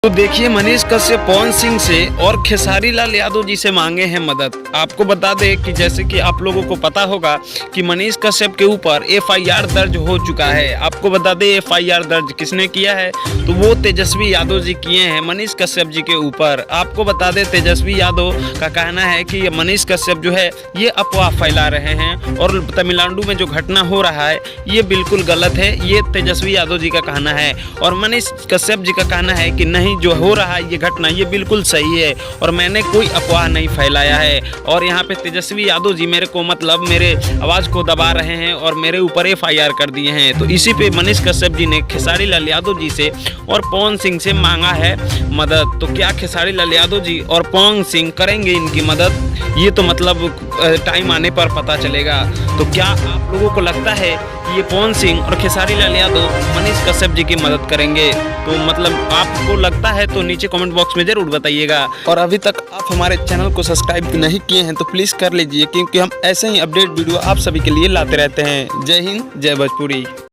तो देखिए, मनीष कश्यप पवन सिंह से और खेसारी लाल यादव जी से मांगे हैं मदद। आपको बता दें कि जैसे कि आप लोगों को पता होगा कि मनीष कश्यप के ऊपर एफआईआर दर्ज हो चुका है। आपको बता दें एफआईआर दर्ज किसने किया है, तो वो तेजस्वी यादव जी किए हैं मनीष कश्यप जी के ऊपर। आपको बता दें तेजस्वी यादव का कहना है कि मनीष कश्यप जो है ये अफवाह फैला रहे हैं और तमिलनाडु में जो घटना हो रहा है ये बिल्कुल गलत है, ये तेजस्वी यादव जी का कहना है। और मनीष कश्यप जी का कहना है कि नहीं, जो हो रहा है ये घटना ये बिल्कुल सही है और मैंने कोई अफवाह नहीं फैलाया है। और यहाँ पे तेजस्वी यादव जी मेरे को मतलब मेरे आवाज़ को दबा रहे हैं और मेरे ऊपर एफआईआर कर दिए हैं। तो इसी पे मनीष कश्यप जी ने खेसारी लाल यादव जी से और पवन सिंह से मांगा है मदद। तो क्या खेसारी लाल यादव जी और पवन सिंह करेंगे इनकी मदद, ये तो मतलब टाइम आने पर पता चलेगा। तो क्या आप लोगों को लगता है कि ये पवन सिंह और खेसारी लाल यादव मनीष कश्यप जी की मदद करेंगे? तो मतलब आपको लगता है तो नीचे कमेंट बॉक्स में जरूर बताइएगा। और अभी तक आप हमारे चैनल को सब्सक्राइब नहीं किए हैं तो प्लीज़ कर लीजिए, क्योंकि हम ऐसे ही अपडेट वीडियो आप सभी के लिए लाते रहते हैं। जय हिंद, जय भोजपुरी।